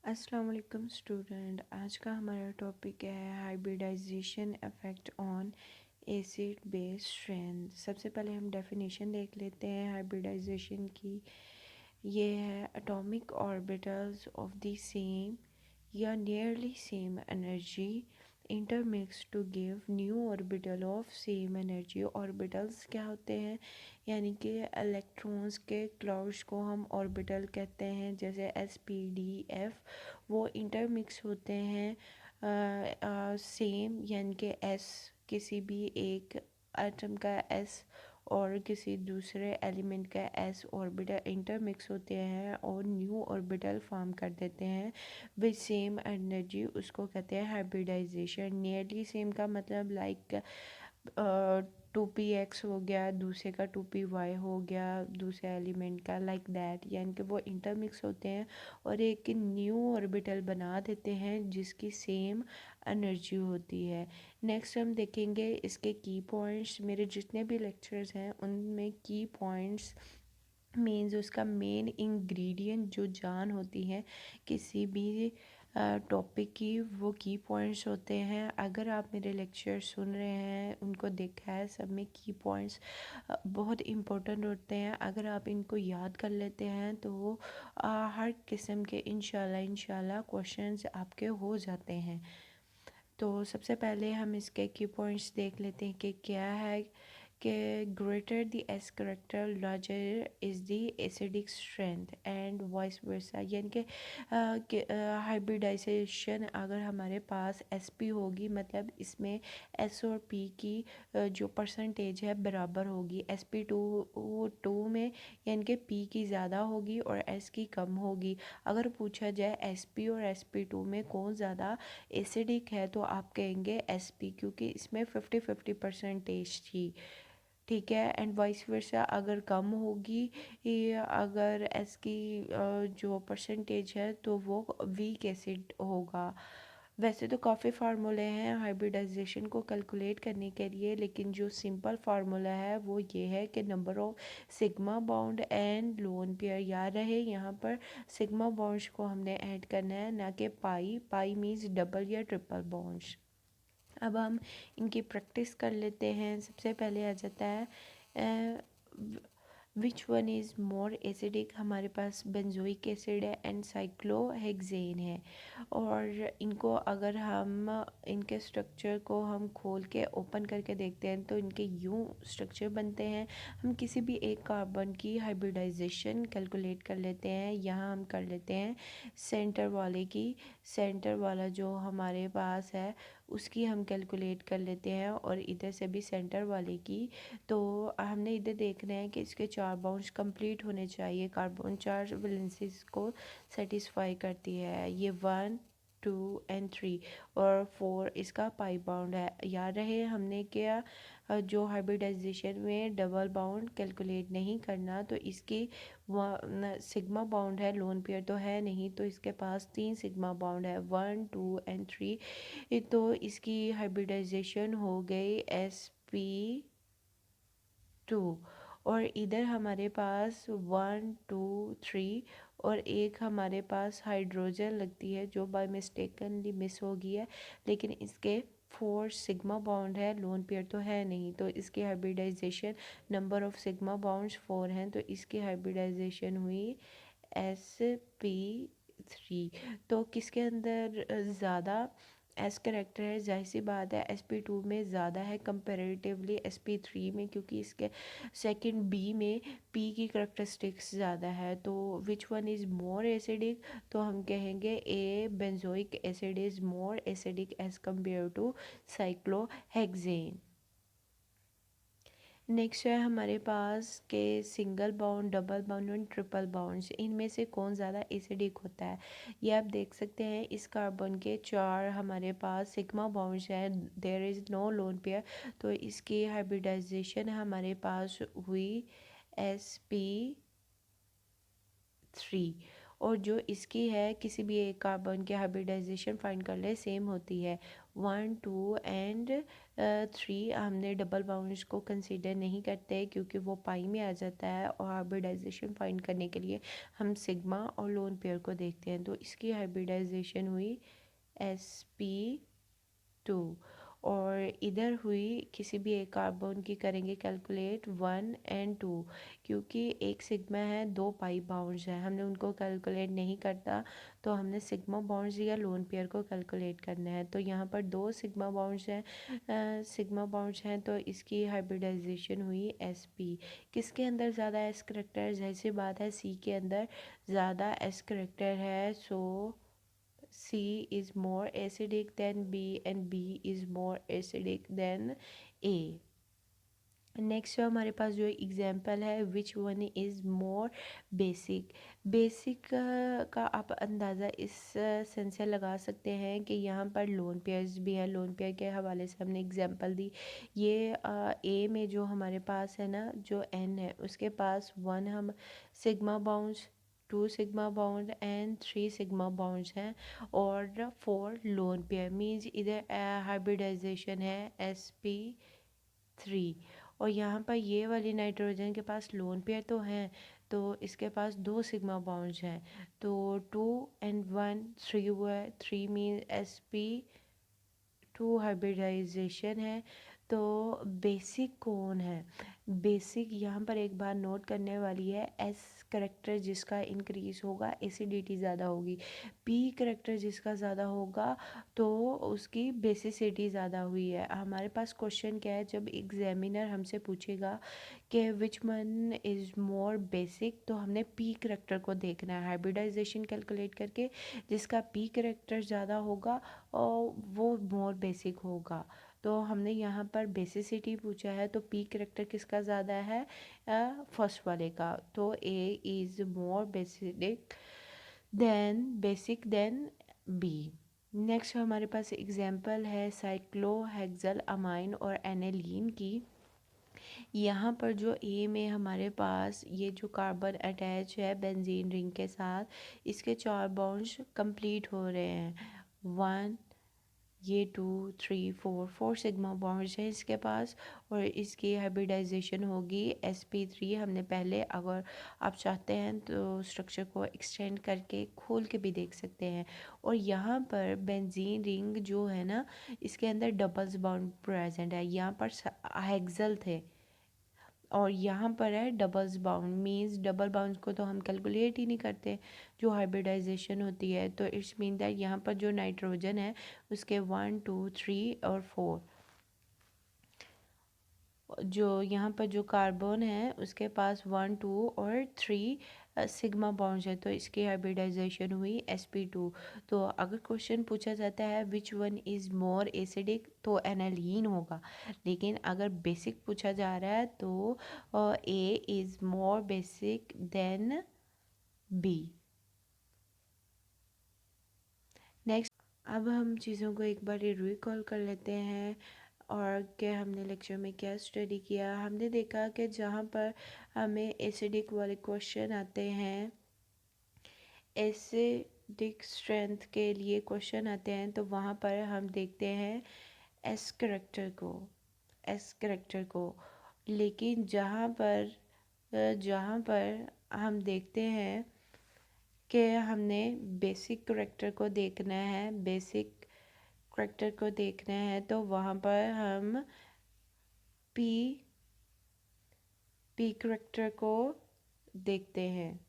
अस्सलाम वालेकुम स्टूडेंट। आज का हमारा टॉपिक है hybridisation effect on acid base strength. सबसे पहले हम डेफिनेशन देख लेते हैं हाइब्रिडाइजेशन की। ये है atomic orbitals of the same या nearly same energy intermix to give new orbital of same energy. Orbitals क्या होते हैं? यानी कि इलेक्ट्रॉन्स के क्लाउड्स को हम ऑर्बिटल कहते हैं, जैसे S, P, D, F। वो इंटरमिक्स होते हैं सेम, यानी कि एस किसी भी एक एटम का एस और किसी दूसरे एलिमेंट का एस ऑर्बिटल इंटरमिक्स होते हैं और न्यू ऑर्बिटल फॉर्म कर देते हैं विद सेम एनर्जी। उसको कहते हैं हाइब्रिडाइजेशन। नियरली सेम का मतलब लाइक 2p(x) हो गया, दूसरे का 2p(y) हो गया, दूसरे एलिमेंट का लाइक दैट। यानी कि वो इंटरमिक्स होते हैं और एक न्यू ऑर्बिटल बना देते हैं जिसकी सेम एनर्जी होती है। नेक्स्ट हम देखेंगे इसके की पॉइंट्स। मेरे जितने भी लेक्चर्स हैं उनमें की पॉइंट्स मीन्स उसका मेन इंग्रेडिएंट जो जान होती है किसी भी टॉपिक की, वो की पॉइंट्स होते हैं। अगर आप मेरे लेक्चर सुन रहे हैं, उनको देखा है, सब में की पॉइंट्स बहुत इम्पोर्टेंट होते हैं। अगर आप इनको याद कर लेते हैं तो हर किस्म के इंशाल्लाह क्वेश्चंस आपके हो जाते हैं। तो सबसे पहले हम इसके की पॉइंट्स देख लेते हैं कि क्या है कि greater the S character larger is the acidic strength and vice versa. यानी कि हाइब्रिडाइजेशन अगर हमारे पास sp होगी, मतलब इसमें s और p की जो परसेंटेज है बराबर होगी। sp2 में यानी कि p की ज़्यादा होगी और s की कम होगी। अगर पूछा जाए sp और sp2 में कौन ज़्यादा एसिडिक है तो आप कहेंगे sp, क्योंकि इसमें 50-50 परसेंटेज थी। ठीक है। एंड वाइस वर्सा अगर कम होगी, अगर एस की जो परसेंटेज है तो वो वीक एसिड होगा। वैसे तो काफ़ी फार्मूले हैं हाइब्रिडाइजेशन को कैलकुलेट करने के लिए, लेकिन जो सिंपल फार्मूला है वो ये है कि number of sigma bond and lone pair. याद रहे यहाँ पर सिग्मा बॉन्ड्स को हमने ऐड करना है, ना कि पाई मीन्स डबल या ट्रिपल बॉन्ड्स। अब हम इनकी प्रैक्टिस कर लेते हैं। सबसे पहले आ जाता है which one is more acidic. हमारे पास बेंजोइक एसिड है एंड साइक्लोहेक्सेन है। और इनको अगर हम इनके स्ट्रक्चर को हम खोल के ओपन करके देखते हैं तो इनके यूं स्ट्रक्चर बनते हैं। हम किसी भी एक कार्बन की हाइब्रिडाइजेशन कैलकुलेट कर लेते हैं। यहाँ हम कर लेते हैं सेंटर वाले की। सेंटर वाला जो हमारे पास है उसकी हम कैलकुलेट कर लेते हैं और इधर से भी सेंटर वाले की। तो हमने इधर देखना है कि इसके 4 बाउंड्स कंप्लीट होने चाहिए। कार्बन 4 वैलेंसीज को सेटिस्फाई करती है। ये 1, 2 एंड 3 और 4 इसका पाई बाउंड है। याद रहे हमने क्या जो हाइब्रिडाइजेशन में डबल बाउंड कैलकुलेट नहीं करना, तो इसकी सिग्मा बाउंड है, लोन पेयर तो है नहीं, तो इसके पास 3 सिग्मा बाउंड है, 1, 2 एंड 3। तो इसकी हाइब्रिडाइजेशन हो गई sp2। और इधर हमारे पास 1, 2, 3 और एक हमारे पास हाइड्रोजन लगती है जो बाय मिस्टेकनली मिस हो गई है, लेकिन इसके 4 सिग्मा बाउंड है, लोन पेयर तो है नहीं, तो इसकी hybridisation number of sigma bonds 4 हैं, तो इसकी हाइब्रिडाइजेशन हुई sp3। तो किसके अंदर ज़्यादा एस करेक्टर है? जाहिर सी बात है sp2 में ज़्यादा है कंपेरेटिवली sp3 में, क्योंकि इसके सेकंड बी में p की करेक्टरिस्टिक्स ज़्यादा है। तो which one is more acidic? तो हम कहेंगे A benzoic acid is more acidic as compare to cyclohexane. Next है हमारे पास के सिंगल बाउंड, डबल बाउंड और ट्रिपल बाउंड्स, इनमें से कौन ज़्यादा एसिडिक होता है? ये आप देख सकते हैं। इस कार्बन के 4 हमारे पास सिग्मा बाउंड्स हैं, there is no lone pair, तो इसकी हाइब्रिडाइजेशन हमारे पास हुई sp3। और जो इसकी है किसी भी एक कार्बन की हाइब्रिडाइजेशन फाइंड कर ले सेम होती है। 1 2 एंड 3 हमने डबल बाउंड्स को कंसीडर नहीं करते क्योंकि वो पाई में आ जाता है, और हाइब्रिडाइजेशन फाइंड करने के लिए हम सिग्मा और लोन पेयर को देखते हैं। तो इसकी हाइब्रिडाइजेशन हुई sp2, और इधर हुई किसी भी एक कार्बन की करेंगे कैलकुलेट 1 एंड 2, क्योंकि एक सिग्मा है, दो पाई बाउंड्स हैं, हमने उनको कैलकुलेट नहीं करता, तो हमने सिग्मा बाउंड्स या लोन पेयर को कैलकुलेट करना है। तो यहाँ पर दो सिग्मा बाउंड्स हैं, तो इसकी हाइब्रिडाइजेशन हुई sp। किसके अंदर ज़्यादा एस करेक्टर, जैसी बात है सी के अंदर ज़्यादा एस करेक्टर है, सो C is more acidic than B and B is more acidic than A। Next हमारे पास जो एग्जांपल है, which one is more basic. Basic का आप अंदाज़ा इस सेंस से लगा सकते हैं कि यहाँ पर लोन पेयर्स भी हैं। लोन पेयर के हवाले से हमने एग्जांपल दी। ये ए में जो हमारे पास है ना, जो एन है उसके पास 1 हम sigma bounds, 2 sigma bound and 3 sigma bonds हैं, और 4 लोन पेयर मीन्स इधर हाइब्रिडाइजेशन है sp3। और यहाँ पर ये वाली नाइट्रोजन के पास लोन पेयर तो हैं, तो इसके पास 2 सिग्मा बॉन्ड्स हैं, तो 2 एंड 1 3 हुआ है, 3 मीन sp2 हाइब्रिडाइजेशन है। तो बेसिक कौन है? बेसिक यहाँ पर एक बार नोट करने वाली है, एस करेक्टर जिसका इंक्रीज होगा एसिडिटी ज़्यादा होगी, पी करेक्टर जिसका ज़्यादा होगा तो उसकी बेसिसिटी ज़्यादा हुई है। हमारे पास क्वेश्चन क्या है, जब एग्जामिनर हमसे पूछेगा कि विच वन इज़ मोर बेसिक, तो हमने पी करेक्टर को देखना है हाइब्रिडाइजेशन कैलकुलेट करके, जिसका पी करेक्टर ज़्यादा होगा और वो मोर बेसिक होगा। तो हमने यहाँ पर बेसिसिटी पूछा है, तो पी करेक्टर किसका ज़्यादा है, फर्स्ट वाले का, तो A is more basic than B. Next हमारे पास एग्जांपल है साइक्लोहेक्सल अमाइन और एनेलीन की। यहाँ पर जो ए में हमारे पास ये जो कार्बन अटैच है बेंजीन रिंग के साथ, इसके 4 बॉन्ड्स कंप्लीट हो रहे हैं, 1 ये 2 3 4 सिग्मा बॉन्ड्स हैं इसके पास, और इसकी हाइब्रिडाइजेशन होगी sp3। हमने पहले, अगर आप चाहते हैं तो स्ट्रक्चर को एक्सटेंड करके खोल के भी देख सकते हैं। और यहाँ पर बेंजीन रिंग जो है ना, इसके अंदर डबल्स बॉन्ड प्रेजेंट है, यहाँ पर हेक्सल थे और यहाँ पर है doubles bound, means double bond को तो हम कैलकुलेट ही नहीं करते जो हाइब्रिडाइजेशन होती है। तो इट्स मीन दैट यहाँ पर जो नाइट्रोजन है उसके 1 2 3 और 4, जो यहाँ पर जो कार्बन है उसके पास 1 2 और 3 सिग्मा बॉन्ड्स है, तो इसकी हाइब्रिडाइजेशन हुई sp2। तो अगर क्वेश्चन पूछा जाता है which one is more acidic, तो एनालीन होगा, लेकिन अगर बेसिक पूछा जा रहा है तो A is more basic than B. Next, अब हम चीज़ों को एक बार रिकॉल कर लेते हैं और कि हमने लेक्चर में क्या स्टडी किया। हमने देखा कि जहाँ पर हमें एसिडिक वाले क्वेश्चन आते हैं, एसिडिक स्ट्रेंथ के लिए क्वेश्चन आते हैं, तो वहाँ पर हम देखते हैं एस करेक्टर को। लेकिन जहाँ पर हम देखते हैं कि हमने बेसिक करेक्टर को देखना है, तो वहाँ पर हम पी करेक्टर को देखते हैं।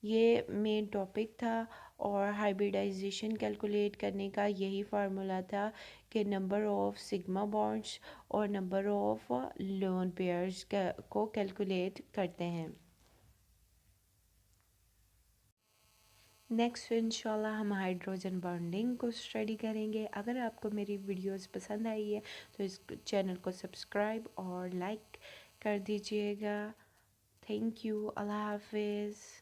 ये मेन टॉपिक था, और हाइब्रिडाइजेशन कैलकुलेट करने का यही फार्मूला था कि नंबर ऑफ सिग्मा बॉन्ड्स और नंबर ऑफ लोन पेयर्स को कैलकुलेट करते हैं। नेक्स्ट इंशाल्लाह हम हाइड्रोजन बॉन्डिंग को स्टडी करेंगे। अगर आपको मेरी वीडियोस पसंद आई है तो इस चैनल को सब्सक्राइब और लाइक कर दीजिएगा। Thank you. अल्लाह हाफिज़।